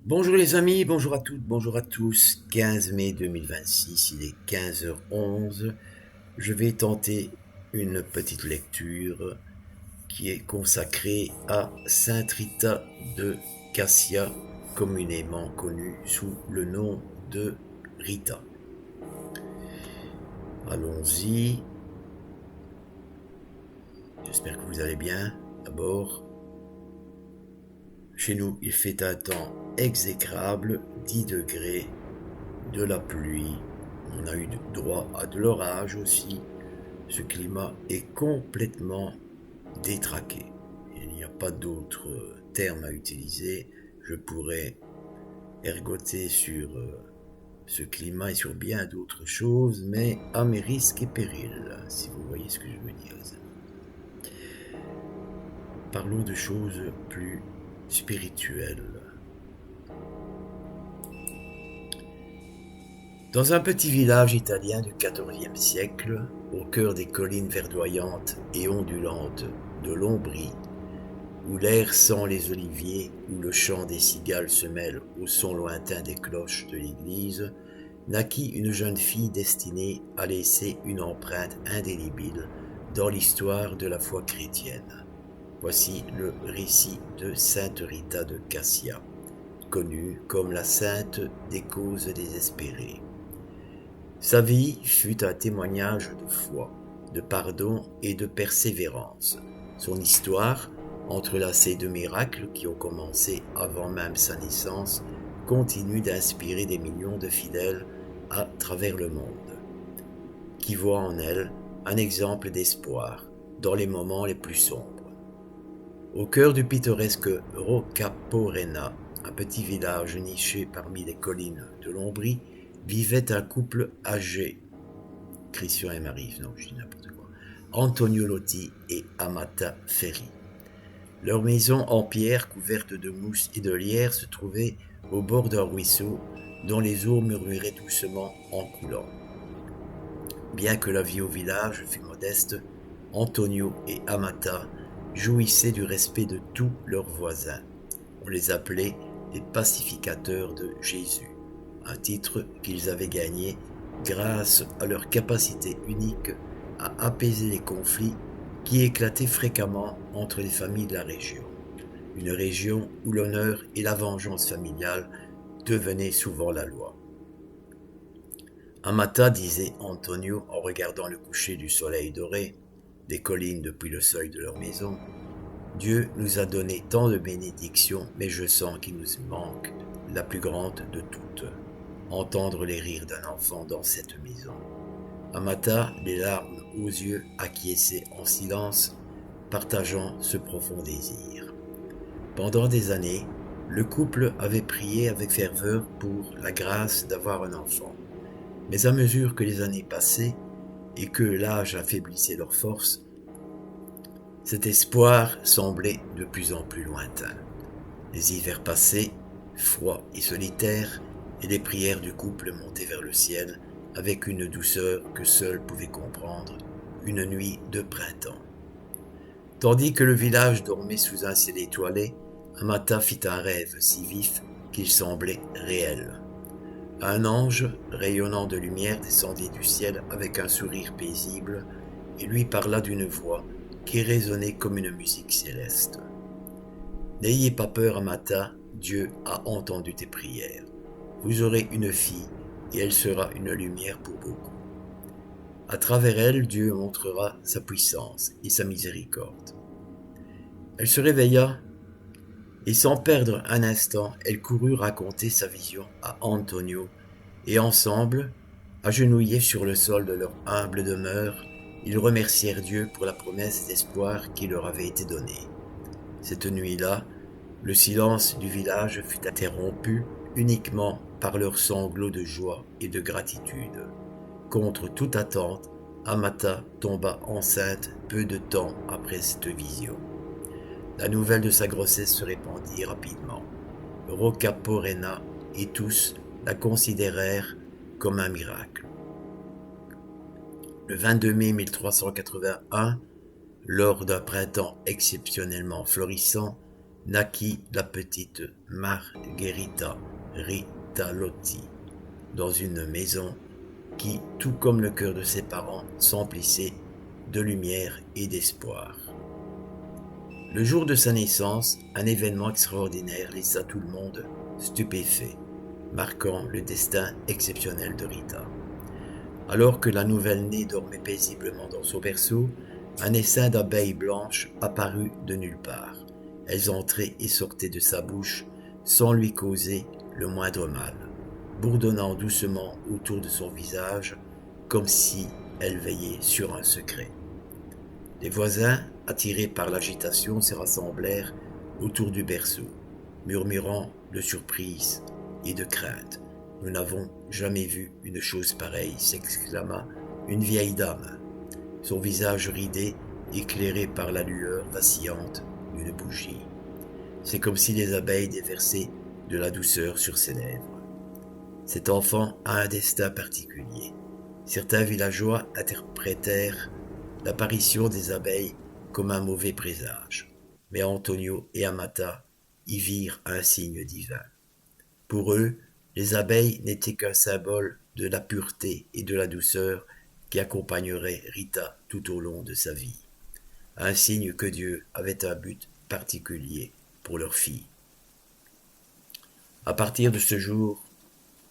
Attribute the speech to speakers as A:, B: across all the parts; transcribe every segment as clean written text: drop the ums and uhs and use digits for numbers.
A: Bonjour les amis, bonjour à toutes, bonjour à tous. 15 mai 2026, il est 15h11. Je vais tenter une petite lecture qui est consacrée à Sainte Rita de Cassia, communément connue sous le nom de Rita. Allons-y. J'espère que vous allez bien. D'abord, chez nous, il fait un temps exécrable, 10 degrés, de la pluie. On a eu droit à de l'orage aussi. Ce climat est complètement détraqué. Il n'y a pas d'autre terme à utiliser. Je pourrais ergoter sur ce climat et sur bien d'autres choses, mais à mes risques et périls, si vous voyez ce que je veux dire, les amis. Parlons de choses plus spirituelles. Dans un petit village italien du XIVe siècle, au cœur des collines verdoyantes et ondulantes de l'Ombrie, où l'air sent les oliviers, où le chant des cigales se mêle au son lointain des cloches de l'église, naquit une jeune fille destinée à laisser une empreinte indélébile dans l'histoire de la foi chrétienne. Voici le récit de Sainte Rita de Cassia, connue comme la sainte des causes désespérées. Sa vie fut un témoignage de foi, de pardon et de persévérance. Son histoire, entrelacée de miracles qui ont commencé avant même sa naissance, continue d'inspirer des millions de fidèles à travers le monde, qui voient en elle un exemple d'espoir dans les moments les plus sombres. Au cœur du pittoresque Roccaporena, un petit village niché parmi les collines de l'Ombrie, vivait un couple âgé. Christian et Marie, non, je dis n'importe quoi. Antonio Lotti et Amata Ferri. Leur maison en pierre couverte de mousse et de lierre se trouvait au bord d'un ruisseau dont les eaux murmuraient doucement en coulant. Bien que la vie au village fût modeste, Antonio et Amata jouissaient du respect de tous leurs voisins. On les appelait les pacificateurs de Jésus, un titre qu'ils avaient gagné grâce à leur capacité unique à apaiser les conflits qui éclataient fréquemment entre les familles de la région. Une région où l'honneur et la vengeance familiale devenaient souvent la loi. Amata, disait Antonio en regardant le coucher du soleil doré des collines depuis le seuil de leur maison, Dieu nous a donné tant de bénédictions, mais je sens qu'il nous manque la plus grande de toutes, entendre les rires d'un enfant dans cette maison. Amata, les larmes aux yeux, acquiesçait en silence, partageant ce profond désir. Pendant des années, le couple avait prié avec ferveur pour la grâce d'avoir un enfant. Mais à mesure que les années passaient et que l'âge affaiblissait leurs forces, cet espoir semblait de plus en plus lointain. Les hivers passaient, froids et solitaires, et les prières du couple montaient vers le ciel avec une douceur que seul pouvait comprendre une nuit de printemps. Tandis que le village dormait sous un ciel étoilé, Amata fit un rêve si vif qu'il semblait réel. Un ange, rayonnant de lumière, descendit du ciel avec un sourire paisible et lui parla d'une voix qui résonnait comme une musique céleste. N'ayez pas peur, Amata, Dieu a entendu tes prières. Vous aurez une fille et elle sera une lumière pour beaucoup. À travers elle, Dieu montrera sa puissance et sa miséricorde. Elle se réveilla et sans perdre un instant, elle courut raconter sa vision à Antonio et ensemble, agenouillés sur le sol de leur humble demeure, ils remercièrent Dieu pour la promesse d'espoir qui leur avait été donnée. Cette nuit-là, le silence du village fut interrompu uniquement par leurs sanglots de joie et de gratitude. Contre toute attente, Amata tomba enceinte peu de temps après cette vision. La nouvelle de sa grossesse se répandit rapidement. Roccaporena et tous la considérèrent comme un miracle. Le 22 mai 1381, lors d'un printemps exceptionnellement florissant, naquit la petite Margherita Ritalotti dans une maison qui, tout comme le cœur de ses parents, s'emplissait de lumière et d'espoir. Le jour de sa naissance, un événement extraordinaire laissa tout le monde stupéfait, marquant le destin exceptionnel de Rita. Alors que la nouvelle-née dormait paisiblement dans son berceau, un essaim d'abeilles blanches apparut de nulle part. Elles entraient et sortaient de sa bouche sans lui causer le moindre mal, bourdonnant doucement autour de son visage comme si elles veillaient sur un secret. Les voisins, attirés par l'agitation, se rassemblèrent autour du berceau, murmurant de surprise et de crainte. « Nous n'avons jamais vu une chose pareille », s'exclama une vieille dame, son visage ridé, éclairé par la lueur vacillante d'une bougie. C'est comme si les abeilles déversaient de la douceur sur ses lèvres. Cet enfant a un destin particulier. Certains villageois interprétèrent l'apparition des abeilles comme un mauvais présage, mais Antonio et Amata y virent un signe divin. Pour eux, les abeilles n'étaient qu'un symbole de la pureté et de la douceur qui accompagnerait Rita tout au long de sa vie. Un signe que Dieu avait un but particulier pour leur fille. À partir de ce jour,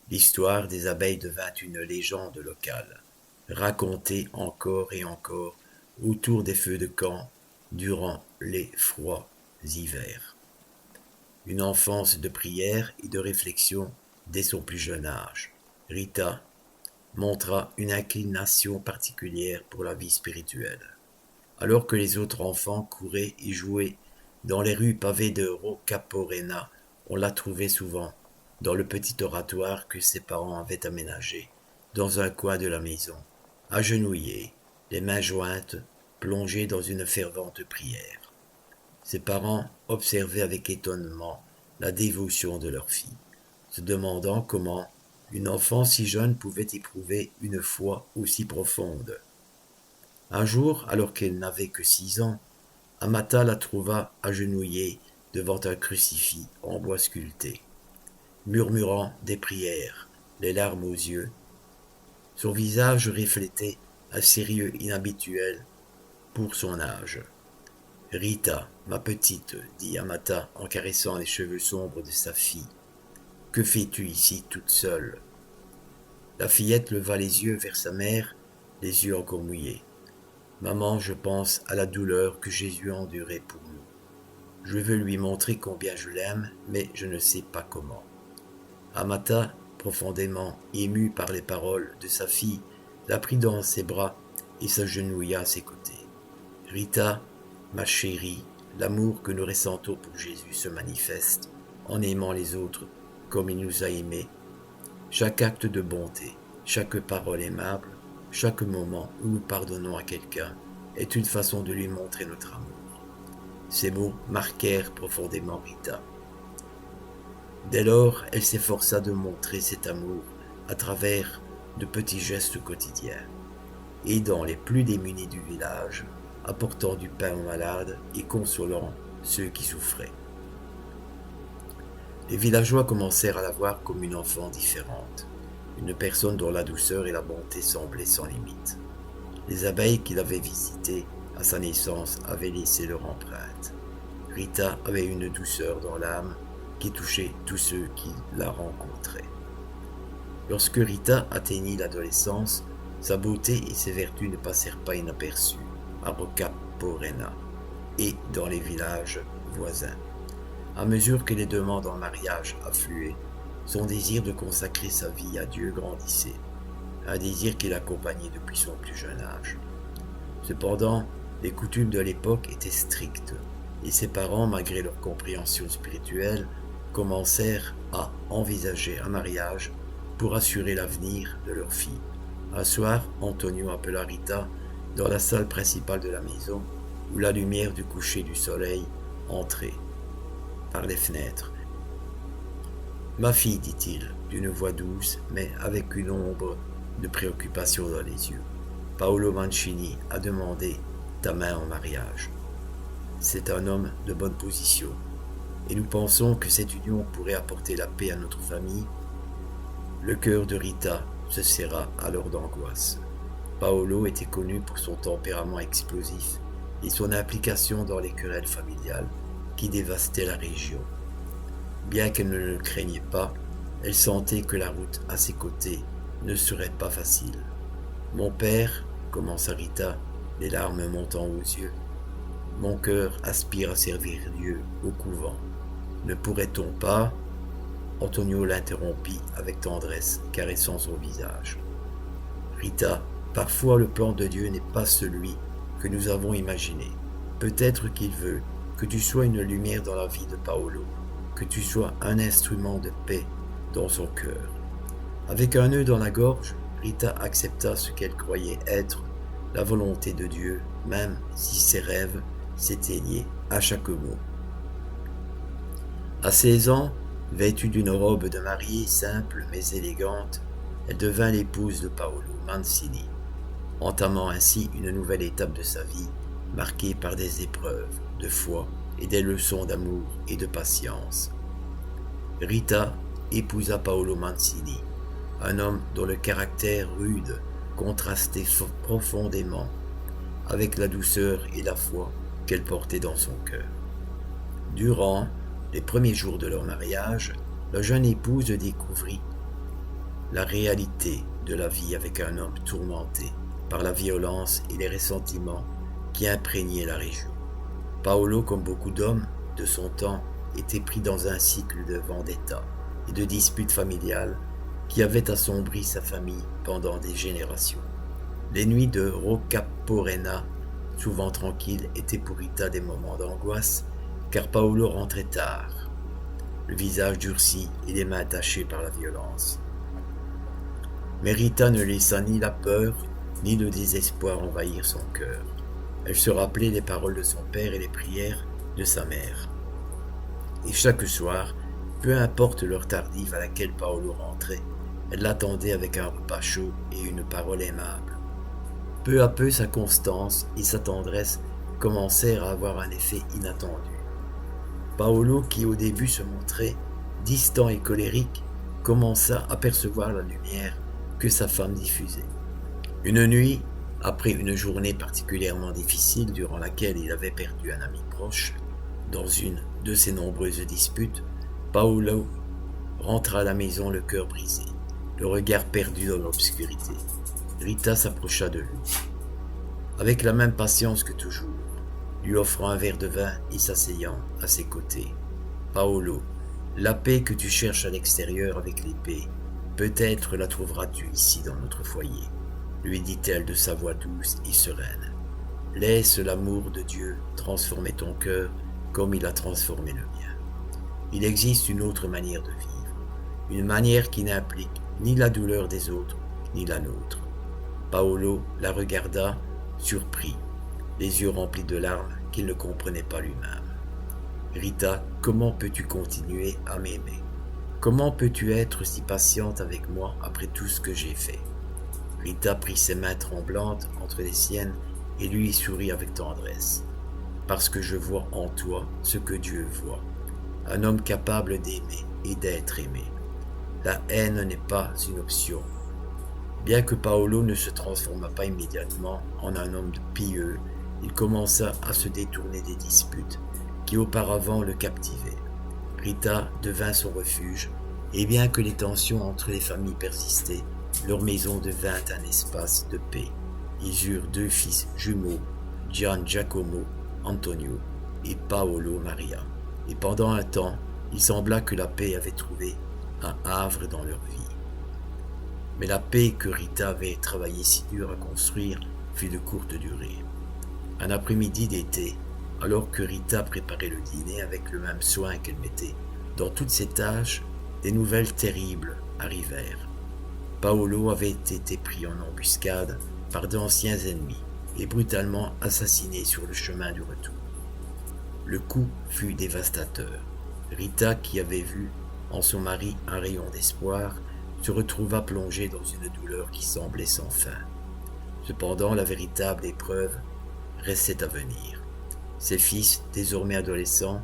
A: l'histoire des abeilles devint une légende locale, racontée encore et encore autour des feux de camp durant les froids hivers. Une enfance de prière et de réflexion dès son plus jeune âge. Rita montra une inclination particulière pour la vie spirituelle. Alors que les autres enfants couraient et jouaient dans les rues pavées de Roccaporena, on la trouvait souvent dans le petit oratoire que ses parents avaient aménagé, dans un coin de la maison, agenouillée, les mains jointes, plongée dans une fervente prière. Ses parents observaient avec étonnement la dévotion de leur fille, se demandant comment une enfant si jeune pouvait éprouver une foi aussi profonde. Un jour, alors qu'elle n'avait que 6 ans, Amata la trouva agenouillée devant un crucifix en bois sculpté, murmurant des prières, les larmes aux yeux. Son visage reflétait un sérieux inhabituel pour son âge. « Rita, ma petite, dit Amata en caressant les cheveux sombres de sa fille. Que fais-tu ici toute seule ?» La fillette leva les yeux vers sa mère, les yeux encore mouillés. « Maman, je pense à la douleur que Jésus a endurée pour nous. Je veux lui montrer combien je l'aime, mais je ne sais pas comment. » Amata, profondément ému par les paroles de sa fille, la prit dans ses bras et s'agenouilla à ses côtés. « Rita, ma chérie, l'amour que nous ressentons pour Jésus se manifeste en aimant les autres comme il nous a aimés. Chaque acte de bonté, chaque parole aimable, chaque moment où nous pardonnons à quelqu'un est une façon de lui montrer notre amour. » Ces mots marquèrent profondément Rita. Dès lors, elle s'efforça de montrer cet amour à travers de petits gestes quotidiens, aidant les plus démunis du village, apportant du pain aux malades et consolant ceux qui souffraient. Les villageois commencèrent à la voir comme une enfant différente, une personne dont la douceur et la bonté semblaient sans limite. Les abeilles qui l'avaient visitée à sa naissance avaient laissé leur empreinte. Rita avait une douceur dans l'âme qui touchait tous ceux qui la rencontraient. Lorsque Rita atteignit l'adolescence, sa beauté et ses vertus ne passèrent pas inaperçues à Roccaporena et dans les villages voisins. À mesure que les demandes en mariage affluaient, son désir de consacrer sa vie à Dieu grandissait, un désir qui l'accompagnait depuis son plus jeune âge. Cependant, les coutumes de l'époque étaient strictes, et ses parents, malgré leur compréhension spirituelle, commencèrent à envisager un mariage pour assurer l'avenir de leur fille. Un soir, Antonio appela Rita dans la salle principale de la maison, où la lumière du coucher du soleil entrait par les fenêtres. « Ma fille, dit-il, d'une voix douce, mais avec une ombre de préoccupation dans les yeux, Paolo Mancini a demandé ta main en mariage. C'est un homme de bonne position, et nous pensons que cette union pourrait apporter la paix à notre famille, le cœur de Rita se serra alors d'angoisse. Paolo était connu pour son tempérament explosif et son implication dans les querelles familiales qui dévastaient la région. Bien qu'elle ne le craignait pas, elle sentait que la route à ses côtés ne serait pas facile. « Mon père, commença Rita, les larmes montant aux yeux, mon cœur aspire à servir Dieu au couvent. Ne pourrait-on pas ?» Antonio l'interrompit avec tendresse, caressant son visage. « Rita, parfois le plan de Dieu n'est pas celui que nous avons imaginé. Peut-être qu'il veut que tu sois une lumière dans la vie de Paolo, que tu sois un instrument de paix dans son cœur. » Avec un nœud dans la gorge, Rita accepta ce qu'elle croyait être la volonté de Dieu, même si ses rêves s'éteignaient à chaque mot. À 16 ans, vêtue d'une robe de mariée simple mais élégante, elle devint l'épouse de Paolo Mancini, entamant ainsi une nouvelle étape de sa vie, marquée par des épreuves de foi et des leçons d'amour et de patience. Rita épousa Paolo Mancini, un homme dont le caractère rude contrastait profondément avec la douceur et la foi qu'elle portait dans son cœur. Durant les premiers jours de leur mariage, la jeune épouse découvrit la réalité de la vie avec un homme tourmenté par la violence et les ressentiments qui imprégnaient la région. Paolo, comme beaucoup d'hommes de son temps, était pris dans un cycle de vendetta et de disputes familiales qui avaient assombri sa famille pendant des générations. Les nuits de Roccaporena, souvent tranquilles, étaient pour Rita des moments d'angoisse, car Paolo rentrait tard, le visage durci et les mains tachées par la violence. Mais Rita ne laissa ni la peur ni le désespoir envahir son cœur. Elle se rappelait les paroles de son père et les prières de sa mère. Et chaque soir, peu importe l'heure tardive à laquelle Paolo rentrait, elle l'attendait avec un repas chaud et une parole aimable. Peu à peu, sa constance et sa tendresse commencèrent à avoir un effet inattendu. Paolo, qui au début se montrait distant et colérique, commença à percevoir la lumière que sa femme diffusait. Une nuit, après une journée particulièrement difficile durant laquelle il avait perdu un ami proche, dans une de ses nombreuses disputes, Paolo rentra à la maison le cœur brisé, le regard perdu dans l'obscurité. Rita s'approcha de lui, avec la même patience que toujours, lui offrant un verre de vin et s'asseyant à ses côtés. « Paolo, la paix que tu cherches à l'extérieur avec l'épée, peut-être la trouveras-tu ici dans notre foyer, » lui dit-elle de sa voix douce et sereine. « Laisse l'amour de Dieu transformer ton cœur comme il a transformé le mien. Il existe une autre manière de vivre, une manière qui n'implique ni la douleur des autres, ni la nôtre. » Paolo la regarda, surpris, les yeux remplis de larmes qu'il ne comprenait pas lui-même. « Rita, comment peux-tu continuer à m'aimer? Comment peux-tu être si patiente avec moi après tout ce que j'ai fait ?» Rita prit ses mains tremblantes entre les siennes et lui sourit avec tendresse. « Parce que je vois en toi ce que Dieu voit, un homme capable d'aimer et d'être aimé. La haine n'est pas une option. » Bien que Paolo ne se transforma pas immédiatement en un homme pieux, il commença à se détourner des disputes qui auparavant le captivaient. Rita devint son refuge, et bien que les tensions entre les familles persistaient, leur maison devint un espace de paix. Ils eurent 2 fils jumeaux, Gian Giacomo Antonio et Paolo Maria, et pendant un temps, il sembla que la paix avait trouvé un havre dans leur vie. Mais la paix que Rita avait travaillé si dur à construire fut de courte durée. Un après-midi d'été, alors que Rita préparait le dîner avec le même soin qu'elle mettait dans toutes ses tâches, des nouvelles terribles arrivèrent. Paolo avait été pris en embuscade par d'anciens ennemis et brutalement assassiné sur le chemin du retour. Le coup fut dévastateur. Rita, qui avait vu en son mari un rayon d'espoir, se retrouva plongée dans une douleur qui semblait sans fin. Cependant, la véritable épreuve restait à venir. Ses fils, désormais adolescents,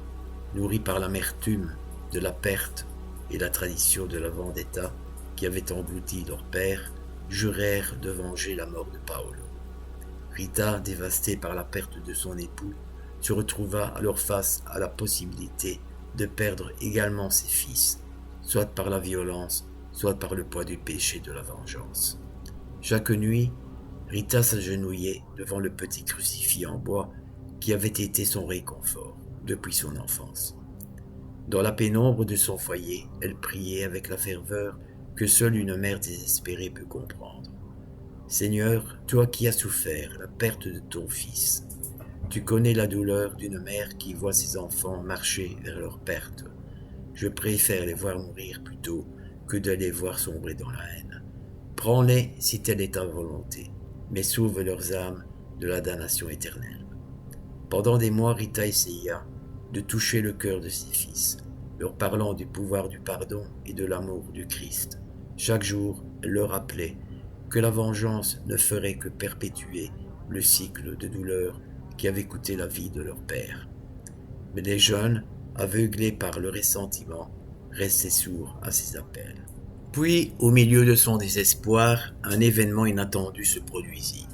A: nourris par l'amertume de la perte et la tradition de la vendetta qui avait englouti leur père, jurèrent de venger la mort de Paolo. Rita, dévastée par la perte de son époux, se retrouva alors face à la possibilité de perdre également ses fils, soit par la violence, soit par le poids du péché de la vengeance. Chaque nuit, Rita s'agenouillait devant le petit crucifix en bois qui avait été son réconfort depuis son enfance. Dans la pénombre de son foyer, elle priait avec la ferveur que seule une mère désespérée peut comprendre. Seigneur, toi qui as souffert la perte de ton fils, tu connais la douleur d'une mère qui voit ses enfants marcher vers leur perte. Je préfère les voir mourir plutôt que de les voir sombrer dans la haine. Prends-les si telle est ta volonté, mais sauve leurs âmes de la damnation éternelle. Pendant des mois, Rita essaya de toucher le cœur de ses fils, leur parlant du pouvoir du pardon et de l'amour du Christ. Chaque jour, elle leur rappelait que la vengeance ne ferait que perpétuer le cycle de douleur qui avait coûté la vie de leur père. Mais les jeunes, aveuglés par le ressentiment, restaient sourds à ses appels. Puis, au milieu de son désespoir, un événement inattendu se produisit.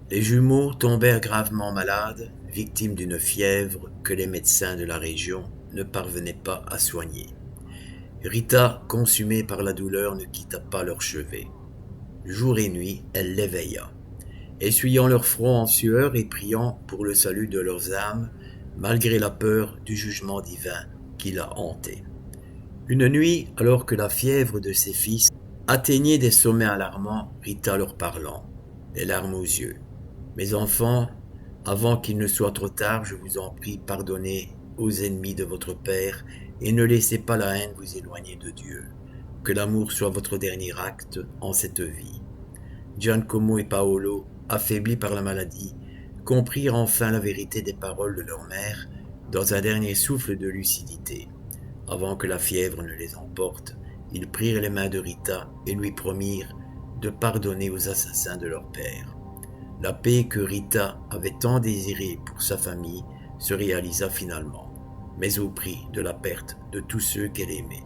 A: Les jumeaux tombèrent gravement malades, victimes d'une fièvre que les médecins de la région ne parvenaient pas à soigner. Rita, consumée par la douleur, ne quitta pas leur chevet. Jour et nuit, elle l'éveilla. Essuyant leur front en sueur et priant pour le salut de leurs âmes, malgré la peur du jugement divin qui la hantait. Une nuit, alors que la fièvre de ses fils atteignait des sommets alarmants, Rita leur parlant, les larmes aux yeux. « Mes enfants, avant qu'il ne soit trop tard, je vous en prie, pardonnez aux ennemis de votre Père et ne laissez pas la haine vous éloigner de Dieu. Que l'amour soit votre dernier acte en cette vie. » Giacomo et Paolo, affaiblis par la maladie, comprirent enfin la vérité des paroles de leur mère dans un dernier souffle de lucidité. Avant que la fièvre ne les emporte, ils prirent les mains de Rita et lui promirent de pardonner aux assassins de leur père. La paix que Rita avait tant désirée pour sa famille se réalisa finalement, mais au prix de la perte de tous ceux qu'elle aimait.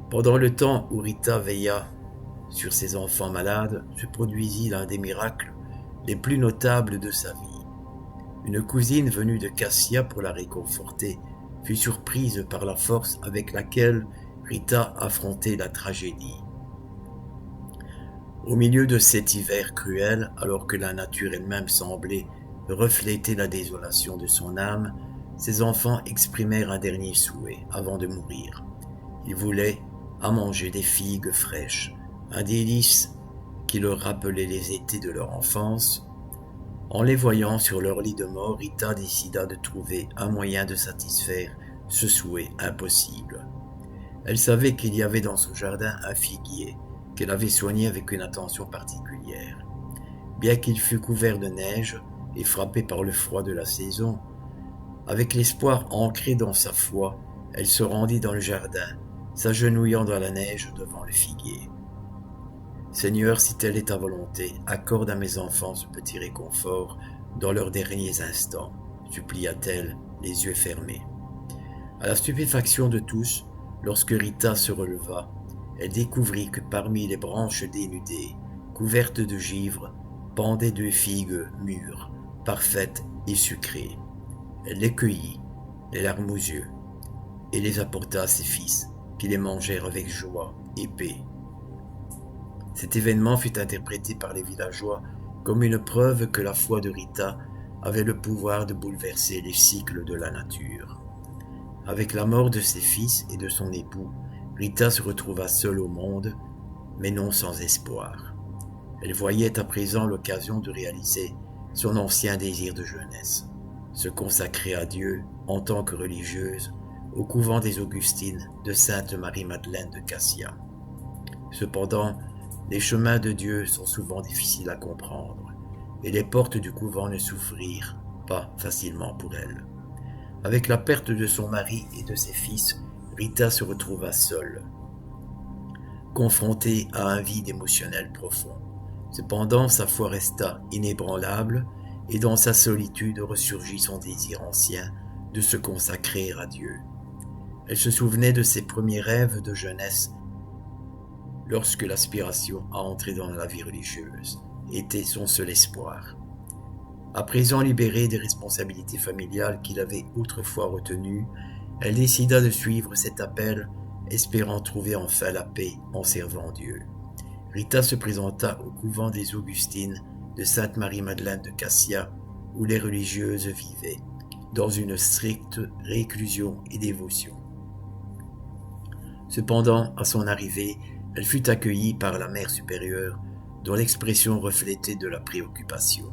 A: Pendant le temps où Rita veilla sur ses enfants malades, se produisit l'un des miracles les plus notables de sa vie. Une cousine venue de Cassia pour la réconforter fut surprise par la force avec laquelle Rita affrontait la tragédie. Au milieu de cet hiver cruel, alors que la nature elle-même semblait refléter la désolation de son âme, ses enfants exprimèrent un dernier souhait avant de mourir. Ils voulaient à manger des figues fraîches, un délice qui leur rappelait les étés de leur enfance. En les voyant sur leur lit de mort, Rita décida de trouver un moyen de satisfaire ce souhait impossible. Elle savait qu'il y avait dans son jardin un figuier qu'elle avait soigné avec une attention particulière. Bien qu'il fût couvert de neige et frappé par le froid de la saison, avec l'espoir ancré dans sa foi, elle se rendit dans le jardin, s'agenouillant dans la neige devant le figuier. « Seigneur, si telle est ta volonté, accorde à mes enfants ce petit réconfort dans leurs derniers instants, » supplia-t-elle, les yeux fermés. À la stupéfaction de tous, lorsque Rita se releva, elle découvrit que parmi les branches dénudées, couvertes de givre, pendaient 2 figues mûres, parfaites et sucrées. Elle les cueillit, les larmes aux yeux, et les apporta à ses fils, qui les mangèrent avec joie et paix. Cet événement fut interprété par les villageois comme une preuve que la foi de Rita avait le pouvoir de bouleverser les cycles de la nature. Avec la mort de ses fils et de son époux, Rita se retrouva seule au monde, mais non sans espoir. Elle voyait à présent l'occasion de réaliser son ancien désir de jeunesse, se consacrer à Dieu en tant que religieuse au couvent des Augustines de Sainte Marie-Madeleine de Cassia. Cependant, les chemins de Dieu sont souvent difficiles à comprendre, et les portes du couvent ne s'ouvrirent pas facilement pour elle. Avec la perte de son mari et de ses fils, Rita se retrouva seule, confrontée à un vide émotionnel profond. Cependant, sa foi resta inébranlable, et dans sa solitude ressurgit son désir ancien de se consacrer à Dieu. Elle se souvenait de ses premiers rêves de jeunesse lorsque l'aspiration à entrer dans la vie religieuse était son seul espoir. À présent libérée des responsabilités familiales qu'il avait autrefois retenues, elle décida de suivre cet appel, espérant trouver enfin la paix en servant Dieu. Rita se présenta au couvent des Augustines de Sainte-Marie-Madeleine de Cassia, où les religieuses vivaient, dans une stricte réclusion et dévotion. Cependant, à son arrivée, elle fut accueillie par la mère supérieure, dont l'expression reflétait de la préoccupation.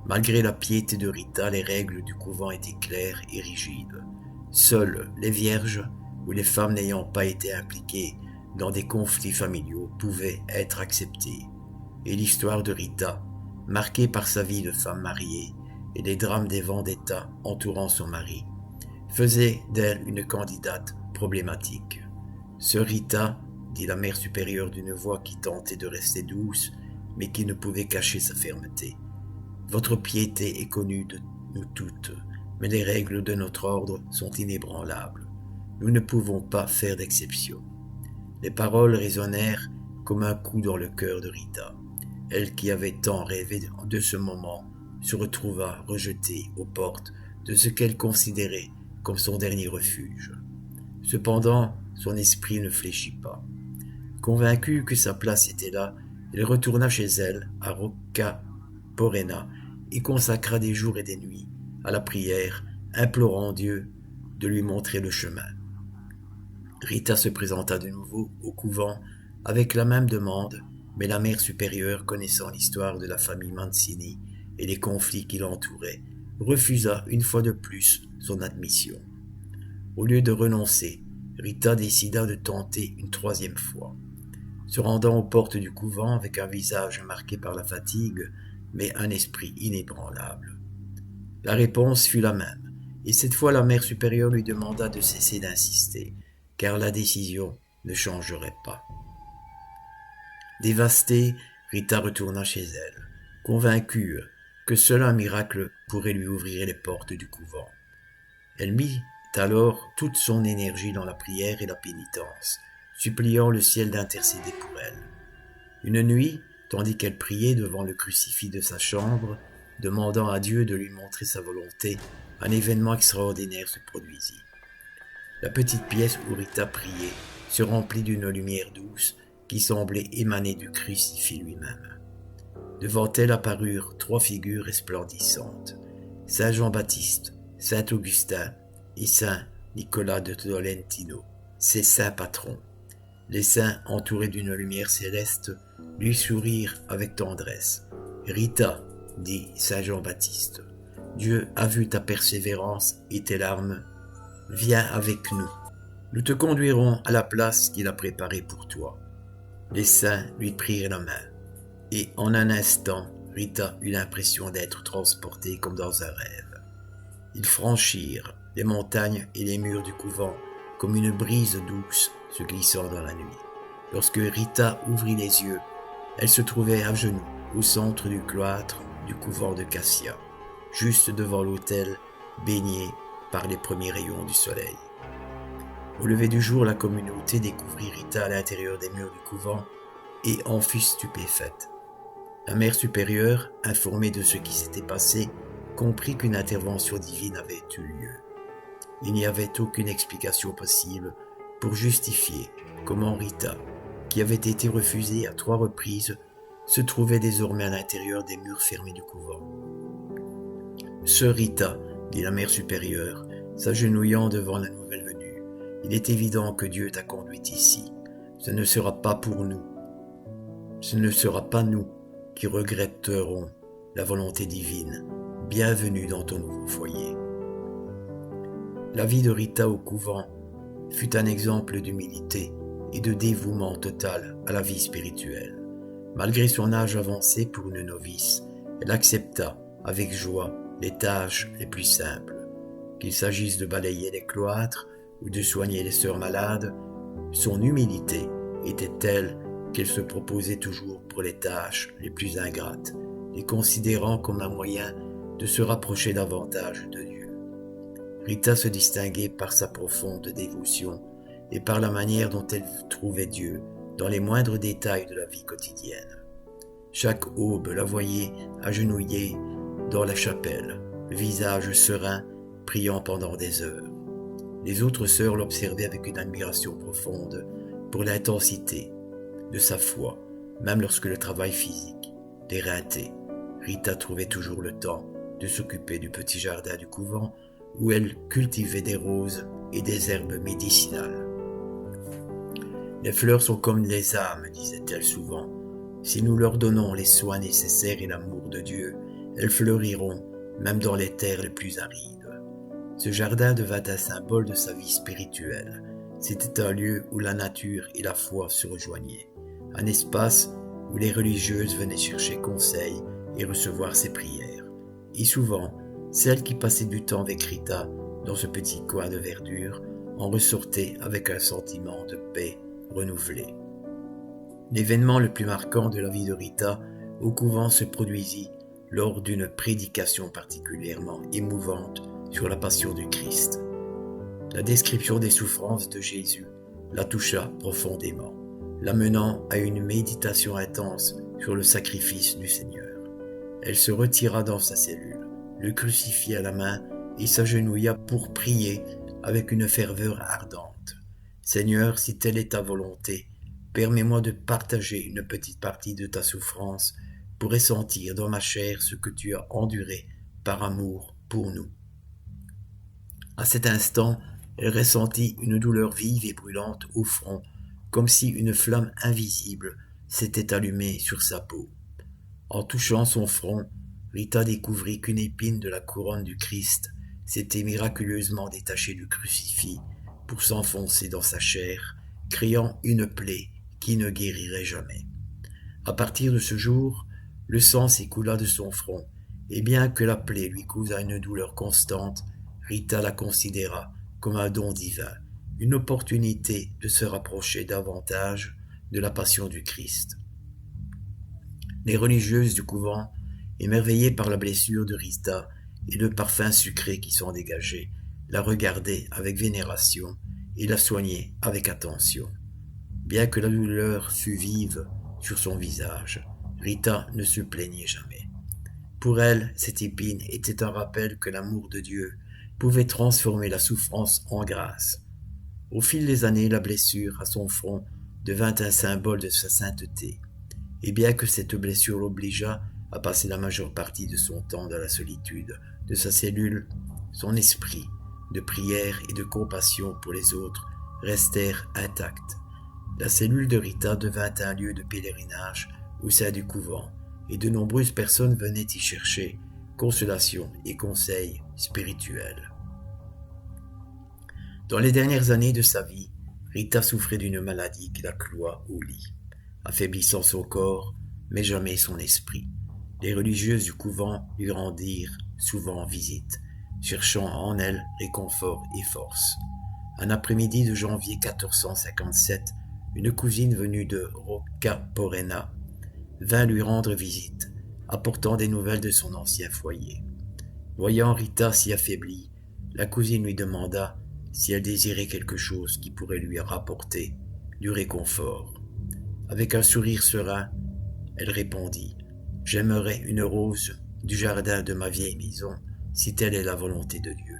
A: Malgré la piété de Rita, les règles du couvent étaient claires et rigides. Seules les vierges ou les femmes n'ayant pas été impliquées dans des conflits familiaux pouvaient être acceptées. Et l'histoire de Rita, marquée par sa vie de femme mariée et les drames des vendettas entourant son mari, faisait d'elle une candidate problématique. Sœur Rita, dit la mère supérieure d'une voix qui tentait de rester douce, mais qui ne pouvait cacher sa fermeté. Votre piété est connue de nous toutes, mais les règles de notre ordre sont inébranlables. Nous ne pouvons pas faire d'exception. Les paroles résonnèrent comme un coup dans le cœur de Rita. Elle qui avait tant rêvé de ce moment se retrouva rejetée aux portes de ce qu'elle considérait comme son dernier refuge. Cependant, son esprit ne fléchit pas. Convaincue que sa place était là, elle retourna chez elle, à Rocca Porena, et consacra des jours et des nuits à la prière, implorant Dieu de lui montrer le chemin. Rita se présenta de nouveau au couvent avec la même demande, mais la mère supérieure, connaissant l'histoire de la famille Mancini et les conflits qui l'entouraient, refusa une fois de plus son admission. Au lieu de renoncer, Rita décida de tenter une troisième fois. Se rendant aux portes du couvent avec un visage marqué par la fatigue, mais un esprit inébranlable. La réponse fut la même, et cette fois la mère supérieure lui demanda de cesser d'insister, car la décision ne changerait pas. Dévastée, Rita retourna chez elle, convaincue que seul un miracle pourrait lui ouvrir les portes du couvent. Elle mit alors toute son énergie dans la prière et la pénitence, suppliant le ciel d'intercéder pour elle. Une nuit, tandis qu'elle priait devant le crucifix de sa chambre, demandant à Dieu de lui montrer sa volonté, un événement extraordinaire se produisit. La petite pièce où Rita priait se remplit d'une lumière douce qui semblait émaner du crucifix lui-même. Devant elle apparurent 3 figures resplendissantes, Saint Jean-Baptiste, Saint Augustin et Saint Nicolas de Tolentino, ses saints patrons. Les saints, entourés d'une lumière céleste, lui sourirent avec tendresse. « Rita, dit Saint Jean-Baptiste, Dieu a vu ta persévérance et tes larmes. Viens avec nous. Nous te conduirons à la place qu'il a préparée pour toi. » Les saints lui prirent la main, et en un instant, Rita eut l'impression d'être transportée comme dans un rêve. Ils franchirent les montagnes et les murs du couvent comme une brise douce se glissant dans la nuit. Lorsque Rita ouvrit les yeux, elle se trouvait à genoux au centre du cloître du couvent de Cassia, juste devant l'autel baigné par les premiers rayons du soleil. Au lever du jour, la communauté découvrit Rita à l'intérieur des murs du couvent et en fut stupéfaite. La mère supérieure, informée de ce qui s'était passé, comprit qu'une intervention divine avait eu lieu. Il n'y avait aucune explication possible pour justifier comment Rita, qui avait été refusée à 3 reprises, se trouvait désormais à l'intérieur des murs fermés du couvent. « Sœur Rita, dit la mère supérieure, s'agenouillant devant la nouvelle venue, il est évident que Dieu t'a conduite ici. Ce ne sera pas pour nous. Ce ne sera pas nous qui regretterons la volonté divine. Bienvenue dans ton nouveau foyer. » La vie de Rita au couvent fut un exemple d'humilité et de dévouement total à la vie spirituelle. Malgré son âge avancé pour une novice, elle accepta avec joie les tâches les plus simples. Qu'il s'agisse de balayer les cloîtres ou de soigner les sœurs malades, son humilité était telle qu'elle se proposait toujours pour les tâches les plus ingrates, les considérant comme un moyen de se rapprocher davantage de Dieu. Rita se distinguait par sa profonde dévotion et par la manière dont elle trouvait Dieu dans les moindres détails de la vie quotidienne. Chaque aube la voyait agenouillée dans la chapelle, le visage serein, priant pendant des heures. Les autres sœurs l'observaient avec une admiration profonde pour l'intensité de sa foi, même lorsque le travail physique l'éreintait. Rita trouvait toujours le temps de s'occuper du petit jardin du couvent où elle cultivait des roses et des herbes médicinales. Les fleurs sont comme les âmes, disait-elle souvent. Si nous leur donnons les soins nécessaires et l'amour de Dieu, elles fleuriront même dans les terres les plus arides. Ce jardin devint un symbole de sa vie spirituelle. C'était un lieu où la nature et la foi se rejoignaient, un espace où les religieuses venaient chercher conseil et recevoir ses prières. Et souvent, celles qui passaient du temps avec Rita dans ce petit coin de verdure en ressortaient avec un sentiment de paix renouvelé. L'événement le plus marquant de la vie de Rita au couvent se produisit lors d'une prédication particulièrement émouvante sur la passion du Christ. La description des souffrances de Jésus la toucha profondément, l'amenant à une méditation intense sur le sacrifice du Seigneur. Elle se retira dans sa cellule, le crucifix à la main, et s'agenouilla pour prier avec une ferveur ardente. « Seigneur, si telle est ta volonté, permets-moi de partager une petite partie de ta souffrance pour ressentir dans ma chair ce que tu as enduré par amour pour nous. » À cet instant, elle ressentit une douleur vive et brûlante au front, comme si une flamme invisible s'était allumée sur sa peau. En touchant son front, Rita découvrit qu'une épine de la couronne du Christ s'était miraculeusement détachée du crucifix pour s'enfoncer dans sa chair, créant une plaie qui ne guérirait jamais. À partir de ce jour, le sang s'écoula de son front, et bien que la plaie lui causât une douleur constante, Rita la considéra comme un don divin, une opportunité de se rapprocher davantage de la passion du Christ. Les religieuses du couvent, émerveillées par la blessure de Rita et le parfum sucré qui s'en dégageait, la regardaient avec vénération et la soignaient avec attention. Bien que la douleur fût vive sur son visage, Rita ne se plaignait jamais. Pour elle, cette épine était un rappel que l'amour de Dieu pouvait transformer la souffrance en grâce. Au fil des années, la blessure à son front devint un symbole de sa sainteté. Et bien que cette blessure l'obligeât à passer la majeure partie de son temps dans la solitude de sa cellule, son esprit de prière et de compassion pour les autres restèrent intacts. La cellule de Rita devint un lieu de pèlerinage au sein du couvent, et de nombreuses personnes venaient y chercher consolation et conseils spirituels. Dans les dernières années de sa vie, Rita souffrait d'une maladie qui la cloua au lit, affaiblissant son corps, mais jamais son esprit. Les religieuses du couvent lui rendirent souvent visite, cherchant en elle réconfort et force. Un après-midi de janvier 1457, une cousine venue de Rocca Porena vint lui rendre visite, apportant des nouvelles de son ancien foyer. Voyant Rita si affaiblie, la cousine lui demanda si elle désirait quelque chose qui pourrait lui rapporter du réconfort. Avec un sourire serein, elle répondit « J'aimerais une rose du jardin de ma vieille maison, si telle est la volonté de Dieu. »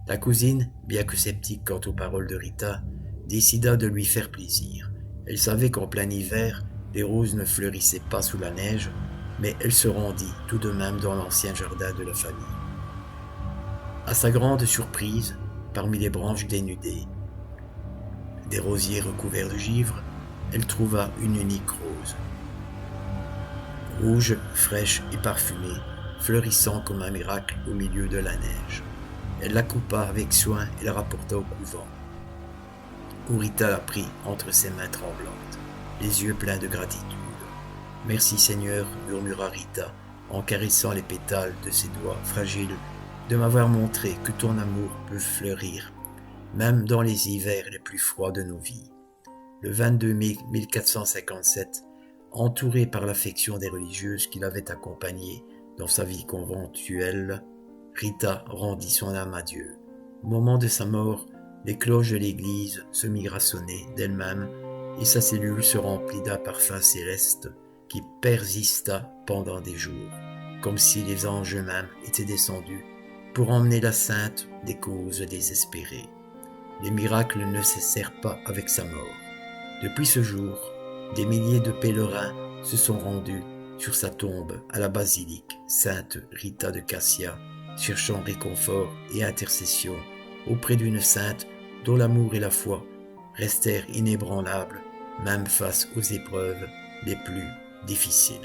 A: La cousine, bien que sceptique quant aux paroles de Rita, décida de lui faire plaisir. Elle savait qu'en plein hiver, les roses ne fleurissaient pas sous la neige, mais elle se rendit tout de même dans l'ancien jardin de la famille. À sa grande surprise, parmi les branches dénudées des rosiers recouverts de givre, elle trouva une unique rose. Rouge, fraîche et parfumée, fleurissant comme un miracle au milieu de la neige. Elle la coupa avec soin et la rapporta au couvent, où Rita la prit entre ses mains tremblantes, les yeux pleins de gratitude. « Merci Seigneur, murmura Rita, en caressant les pétales de ses doigts fragiles, de m'avoir montré que ton amour peut fleurir, même dans les hivers les plus froids de nos vies. » Le 22 mai 1457, entourée par l'affection des religieuses qui l'avaient accompagnée dans sa vie conventuelle, Rita rendit son âme à Dieu Au moment de sa mort, les cloches de l'église se mirent à sonner d'elles-mêmes et sa cellule se remplit d'un parfum céleste qui persista pendant des jours, comme si les anges eux-mêmes étaient descendus pour emmener la sainte des causes désespérées. Les miracles ne cessèrent pas avec sa mort. Depuis ce jour, des milliers de pèlerins se sont rendus sur sa tombe à la basilique Sainte Rita de Cassia, cherchant réconfort et intercession auprès d'une sainte dont l'amour et la foi restèrent inébranlables même face aux épreuves les plus difficiles.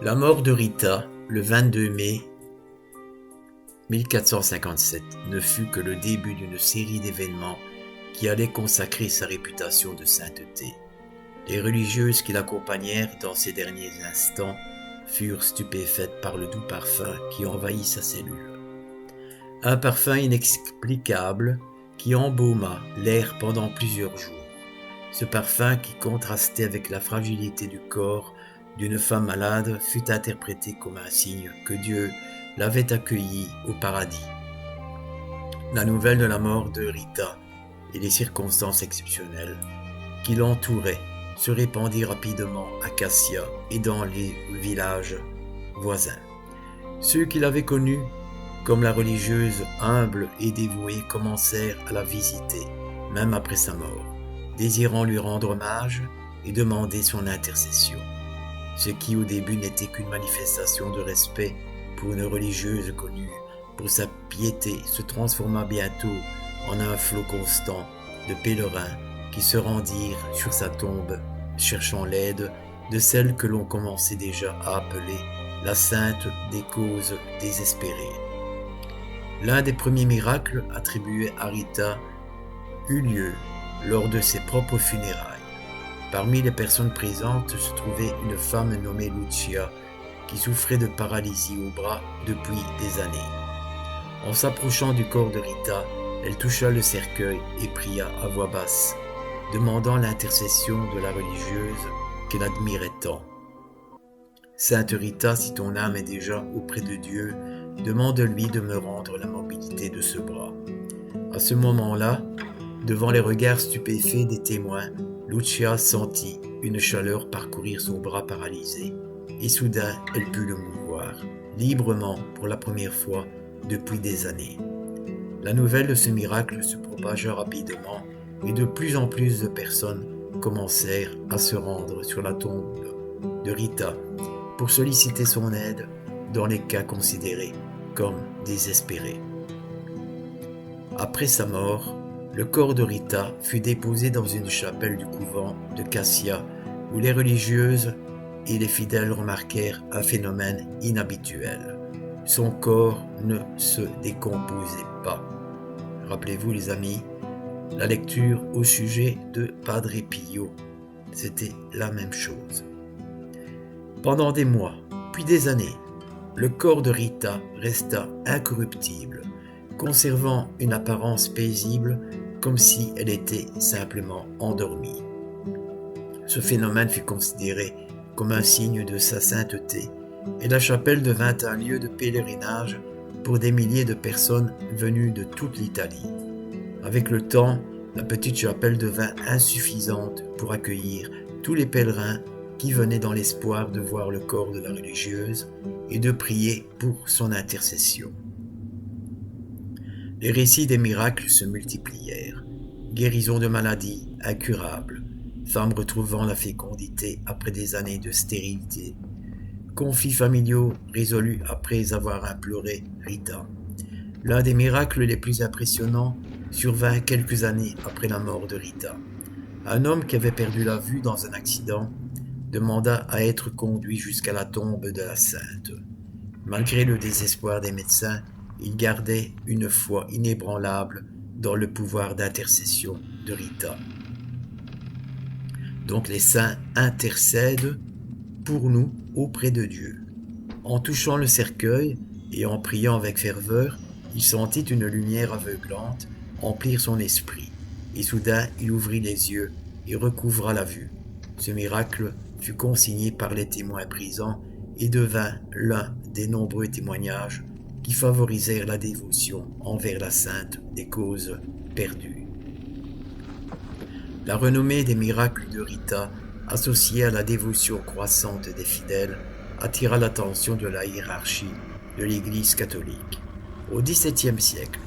A: La mort de Rita, le 22 mai 1457, ne fut que le début d'une série d'événements qui allaient consacrer sa réputation de sainteté. Les religieuses qui l'accompagnèrent dans ces derniers instants furent stupéfaites par le doux parfum qui envahit sa cellule. Un parfum inexplicable qui embauma l'air pendant plusieurs jours. Ce parfum qui contrastait avec la fragilité du corps d'une femme malade fut interprété comme un signe que Dieu l'avait accueillie au paradis. La nouvelle de la mort de Rita et les circonstances exceptionnelles qui l'entouraient se répandit rapidement à Cassia et dans les villages voisins. Ceux qui l'avaient connue comme la religieuse humble et dévouée commencèrent à la visiter, même après sa mort, désirant lui rendre hommage et demander son intercession. Ce qui au début n'était qu'une manifestation de respect pour une religieuse connue pour sa piété se transforma bientôt en un flot constant de pèlerins qui se rendirent sur sa tombe, cherchant l'aide de celle que l'on commençait déjà à appeler la sainte des causes désespérées. L'un des premiers miracles attribués à Rita eut lieu lors de ses propres funérailles. Parmi les personnes présentes se trouvait une femme nommée Lucia qui souffrait de paralysie au bras depuis des années. En s'approchant du corps de Rita, elle toucha le cercueil et pria à voix basse, demandant l'intercession de la religieuse qu'elle admirait tant. « Sainte Rita, si ton âme est déjà auprès de Dieu, demande-lui de me rendre la mobilité de ce bras. » À ce moment-là, devant les regards stupéfaits des témoins, Lucia sentit une chaleur parcourir son bras paralysé, et soudain elle put le mouvoir, librement pour la première fois depuis des années. La nouvelle de ce miracle se propagea rapidement et de plus en plus de personnes commencèrent à se rendre sur la tombe de Rita pour solliciter son aide dans les cas considérés comme désespérés. Après sa mort, le corps de Rita fut déposé dans une chapelle du couvent de Cassia où les religieuses et les fidèles remarquèrent un phénomène inhabituel. Son corps ne se décomposait pas. Rappelez-vous les amis, la lecture au sujet de Padre Pio, c'était la même chose. Pendant des mois, puis des années, le corps de Rita resta incorruptible, conservant une apparence paisible comme si elle était simplement endormie. Ce phénomène fut considéré comme un signe de sa sainteté et la chapelle devint un lieu de pèlerinage pour des milliers de personnes venues de toute l'Italie. Avec le temps, la petite chapelle devint insuffisante pour accueillir tous les pèlerins qui venaient dans l'espoir de voir le corps de la religieuse et de prier pour son intercession. Les récits des miracles se multiplièrent. Guérison de maladies incurables, femmes retrouvant la fécondité après des années de stérilité, conflits familiaux résolus après avoir imploré Rita. L'un des miracles les plus impressionnants survint quelques années après la mort de Rita. Un homme qui avait perdu la vue dans un accident demanda à être conduit jusqu'à la tombe de la sainte. Malgré le désespoir des médecins, il gardait une foi inébranlable dans le pouvoir d'intercession de Rita. Donc les saints intercèdent pour nous auprès de Dieu. En touchant le cercueil et en priant avec ferveur, il sentit une lumière aveuglante emplir son esprit, et soudain il ouvrit les yeux et recouvra la vue. Ce miracle fut consigné par les témoins présents et devint l'un des nombreux témoignages qui favorisèrent la dévotion envers la sainte des causes perdues. La renommée des miracles de Rita, associée à la dévotion croissante des fidèles, attira l'attention de la hiérarchie de l'Église catholique. Au XVIIe siècle,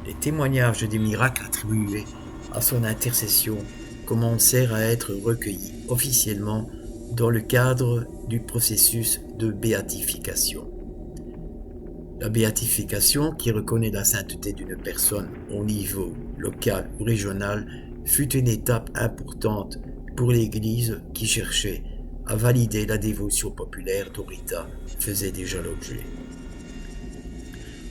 A: les témoignages des miracles attribués à son intercession commencèrent à être recueillis officiellement dans le cadre du processus de béatification. La béatification, qui reconnaît la sainteté d'une personne au niveau local ou régional, fut une étape importante pour l'Église qui cherchait à valider la dévotion populaire dont Rita faisait déjà l'objet.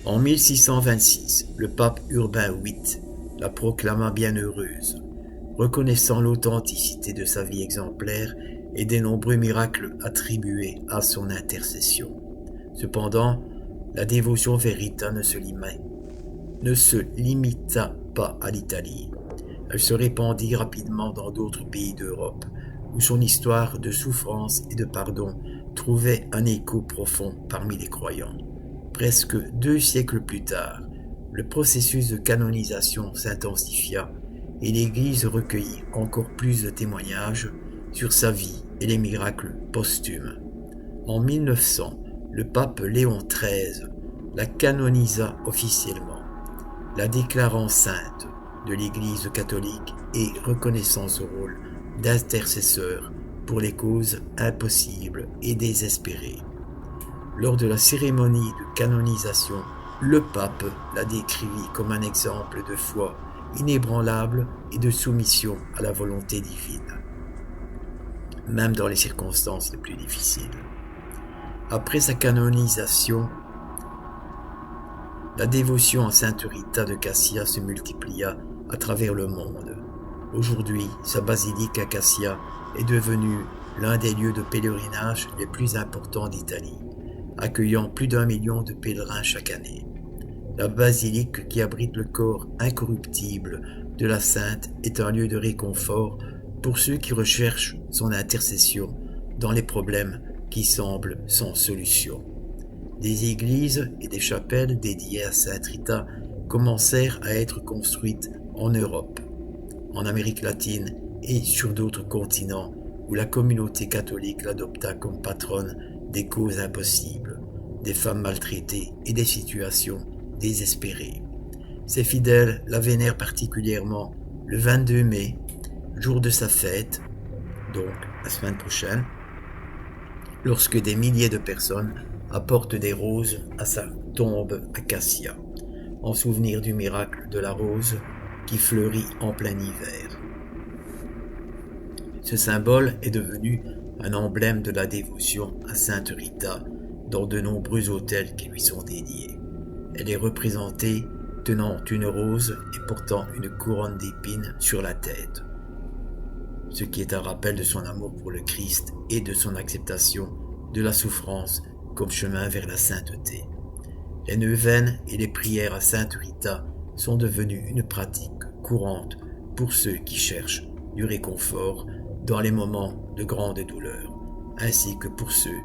A: En 1626, le pape Urbain VIII la proclama bienheureuse, reconnaissant l'authenticité de sa vie exemplaire et des nombreux miracles attribués à son intercession. Cependant, la dévotion vers Rita ne se limita pas à l'Italie. Elle se répandit rapidement dans d'autres pays d'Europe, où son histoire de souffrance et de pardon trouvait un écho profond parmi les croyants. Presque 2 siècles plus tard, le processus de canonisation s'intensifia et l'Église recueillit encore plus de témoignages sur sa vie et les miracles posthumes. En 1900, le pape Léon XIII la canonisa officiellement, la déclarant sainte de l'Église catholique et reconnaissant son rôle d'intercesseur pour les causes impossibles et désespérées. Lors de la cérémonie de canonisation, le pape la décrivit comme un exemple de foi inébranlable et de soumission à la volonté divine, même dans les circonstances les plus difficiles. Après sa canonisation, la dévotion à Sainte Rita de Cassia se multiplia à travers le monde. Aujourd'hui, sa basilique à Cassia est devenue l'un des lieux de pèlerinage les plus importants d'Italie, accueillant plus d'1 million de pèlerins chaque année. La basilique qui abrite le corps incorruptible de la sainte est un lieu de réconfort pour ceux qui recherchent son intercession dans les problèmes qui semblent sans solution. Des églises et des chapelles dédiées à Sainte Rita commencèrent à être construites en Europe, en Amérique latine et sur d'autres continents où la communauté catholique l'adopta comme patronne des causes impossibles, des femmes maltraitées et des situations désespérées. Ses fidèles la vénèrent particulièrement le 22 mai, jour de sa fête, donc la semaine prochaine, lorsque des milliers de personnes apportent des roses à sa tombe à Cassia, en souvenir du miracle de la rose qui fleurit en plein hiver. Ce symbole est devenu un emblème de la dévotion à Sainte Rita dans de nombreux autels qui lui sont dédiés. Elle est représentée tenant une rose et portant une couronne d'épines sur la tête, ce qui est un rappel de son amour pour le Christ et de son acceptation de la souffrance comme chemin vers la sainteté. Les neuvaines et les prières à Sainte Rita sont devenues une pratique courante pour ceux qui cherchent du réconfort dans les moments de grande douleur, ainsi que pour ceux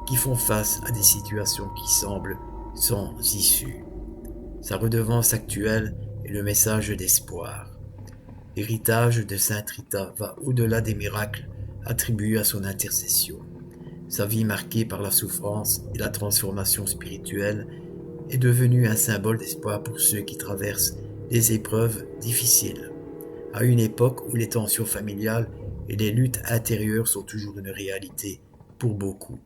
A: qui font face à des situations qui semblent sans issue. Sa redevance actuelle est le message d'espoir. L'héritage de Sainte Rita va au-delà des miracles attribués à son intercession. Sa vie marquée par la souffrance et la transformation spirituelle est devenue un symbole d'espoir pour ceux qui traversent des épreuves difficiles, à une époque où les tensions familiales et les luttes intérieures sont toujours une réalité pour beaucoup.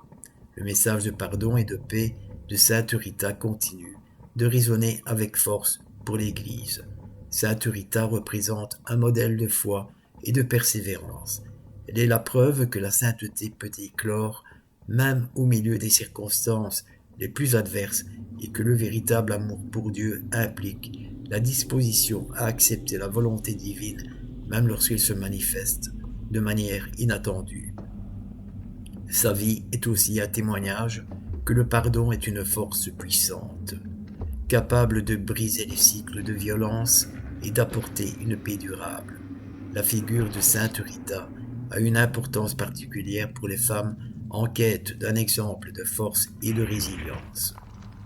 A: Le message de pardon et de paix de Sainte Rita continue de résonner avec force pour l'Église. Sainte Rita représente un modèle de foi et de persévérance. Elle est la preuve que la sainteté peut éclore même au milieu des circonstances les plus adverses et que le véritable amour pour Dieu implique la disposition à accepter la volonté divine même lorsqu'elle se manifeste de manière inattendue. Sa vie est aussi un témoignage que le pardon est une force puissante, capable de briser les cycles de violence et d'apporter une paix durable. La figure de Sainte Rita a une importance particulière pour les femmes en quête d'un exemple de force et de résilience.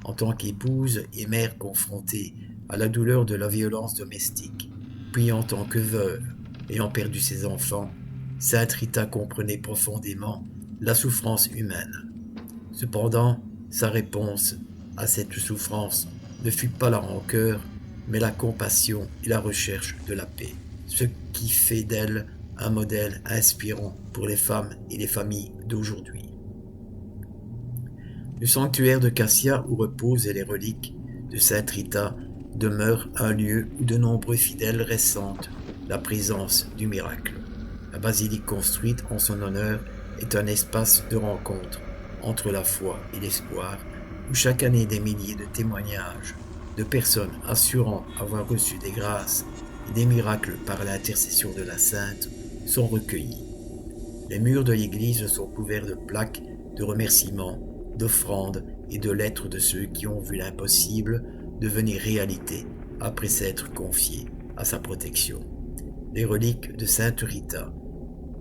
A: en tant qu'épouse et mère confrontée à la douleur de la violence domestique, puis en tant que veuve, ayant perdu ses enfants, Sainte Rita comprenait profondément la souffrance humaine. Cependant, sa réponse à cette souffrance ne fut pas la rancœur, mais la compassion et la recherche de la paix, ce qui fait d'elle un modèle inspirant pour les femmes et les familles d'aujourd'hui. Le sanctuaire de Cassia où reposent les reliques de Sainte Rita demeure un lieu où de nombreux fidèles ressentent la présence du miracle. La basilique construite en son honneur est un espace de rencontre entre la foi et l'espoir, où chaque année des milliers de témoignages de personnes assurant avoir reçu des grâces et des miracles par l'intercession de la Sainte sont recueillis. Les murs de l'église sont couverts de plaques de remerciements, d'offrandes et de lettres de ceux qui ont vu l'impossible devenir réalité après s'être confiés à sa protection. Les reliques de Sainte Rita,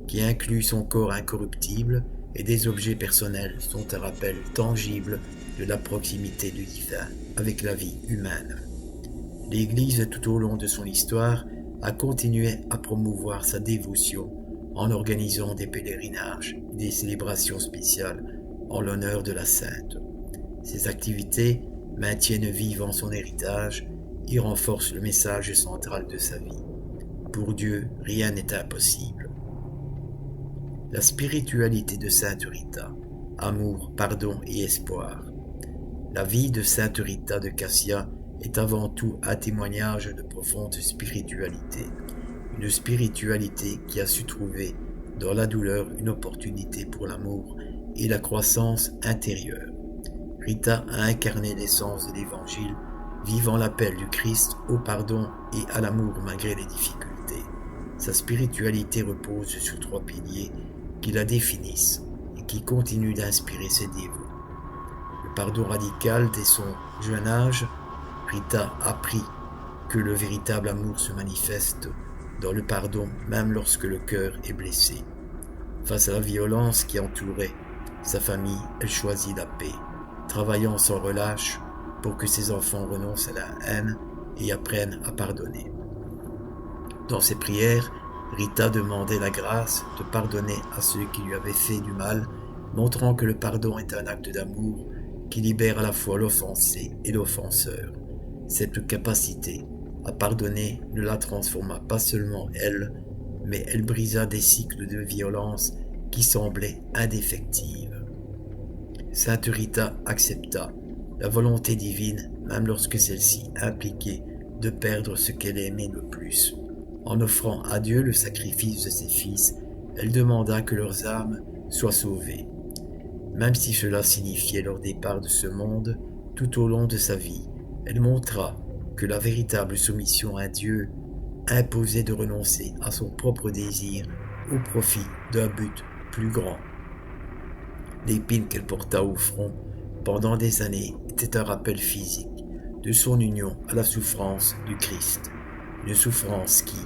A: qui incluent son corps incorruptible et des objets personnels, sont un rappel tangible de la proximité du divin avec la vie humaine. L'Église, tout au long de son histoire, a continué à promouvoir sa dévotion en organisant des pèlerinages et des célébrations spéciales en l'honneur de la Sainte. Ces activités maintiennent vivant son héritage et renforcent le message central de sa vie. Pour Dieu, rien n'est impossible. La spiritualité de Sainte Rita, amour, pardon et espoir. La vie de Sainte Rita de Cassia est avant tout un témoignage de profonde spiritualité. Une spiritualité qui a su trouver dans la douleur une opportunité pour l'amour et la croissance intérieure. Rita a incarné l'essence de l'Évangile, vivant l'appel du Christ au pardon et à l'amour malgré les difficultés. Sa spiritualité repose sur 3 piliers qui la définissent et qui continuent d'inspirer ses dévots. Le pardon radical dès son jeune âge, Rita a appris que le véritable amour se manifeste dans le pardon même lorsque le cœur est blessé. Face à la violence qui entourait sa famille, elle choisit la paix, travaillant sans relâche pour que ses enfants renoncent à la haine et apprennent à pardonner. Dans ses prières, Rita demandait la grâce de pardonner à ceux qui lui avaient fait du mal, montrant que le pardon est un acte d'amour qui libère à la fois l'offensé et l'offenseur. Cette capacité à pardonner ne la transforma pas seulement elle, mais elle brisa des cycles de violence qui semblaient indéfectibles. Sainte Rita accepta la volonté divine même lorsque celle-ci impliquait de perdre ce qu'elle aimait le plus. En offrant à Dieu le sacrifice de ses fils, elle demanda que leurs âmes soient sauvées. Même si cela signifiait leur départ de ce monde, tout au long de sa vie, elle montra que la véritable soumission à Dieu imposait de renoncer à son propre désir au profit d'un but plus grand. L'épine qu'elle porta au front pendant des années était un rappel physique de son union à la souffrance du Christ, une souffrance qui,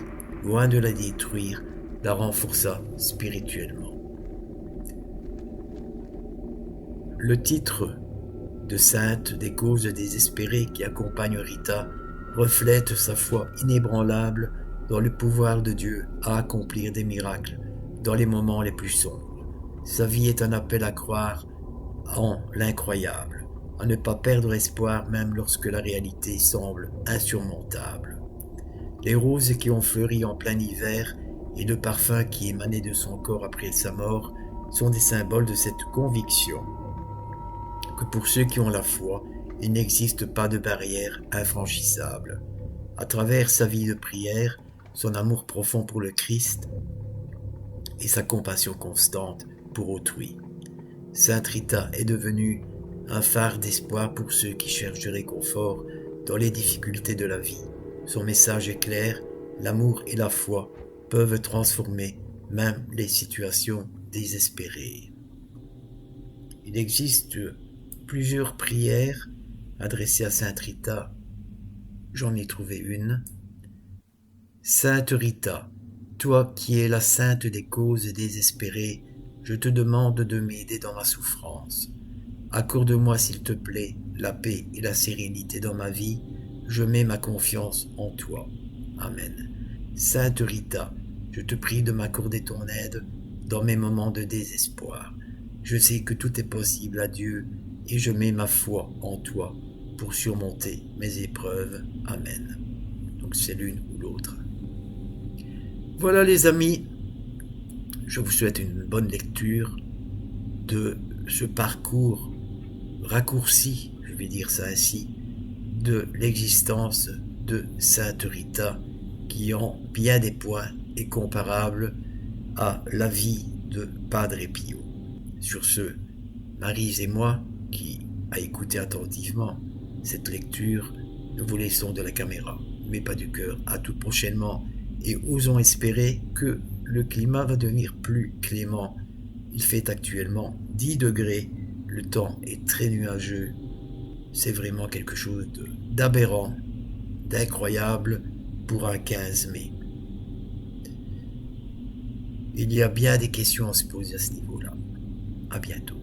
A: loin de la détruire, la renforça spirituellement. Le titre de sainte des causes désespérées qui accompagne Rita reflète sa foi inébranlable dans le pouvoir de Dieu à accomplir des miracles dans les moments les plus sombres. Sa vie est un appel à croire en l'incroyable, à ne pas perdre espoir même lorsque la réalité semble insurmontable. Les roses qui ont fleuri en plein hiver et le parfum qui émanait de son corps après sa mort sont des symboles de cette conviction que pour ceux qui ont la foi, il n'existe pas de barrière infranchissable. À travers sa vie de prière, son amour profond pour le Christ et sa compassion constante pour autrui, Sainte Rita est devenue un phare d'espoir pour ceux qui cherchent du réconfort dans les difficultés de la vie. Son message est clair, l'amour et la foi peuvent transformer même les situations désespérées. Il existe plusieurs prières adressées à Sainte Rita. J'en ai trouvé une. Sainte Rita, toi qui es la sainte des causes désespérées, je te demande de m'aider dans ma souffrance. Accorde-moi, s'il te plaît, la paix et la sérénité dans ma vie. Je mets ma confiance en toi. Amen. Sainte Rita, je te prie de m'accorder ton aide dans mes moments de désespoir. Je sais que tout est possible à Dieu et je mets ma foi en toi pour surmonter mes épreuves. Amen. Donc c'est l'une ou l'autre. Voilà les amis, je vous souhaite une bonne lecture de ce parcours raccourci, je vais dire ça ainsi, de l'existence de Sainte Rita, qui en bien des points est comparable à la vie de Padre Pio. Sur ce, Maryse et moi, qui a écouté attentivement cette lecture, nous vous laissons de la caméra, mais pas du cœur. À tout prochainement et osons espérer que le climat va devenir plus clément. Il fait actuellement 10 degrés, le temps est très nuageux. C'est vraiment quelque chose d'aberrant, d'incroyable pour un 15 mai. Il y a bien des questions à se poser à ce niveau-là. À bientôt.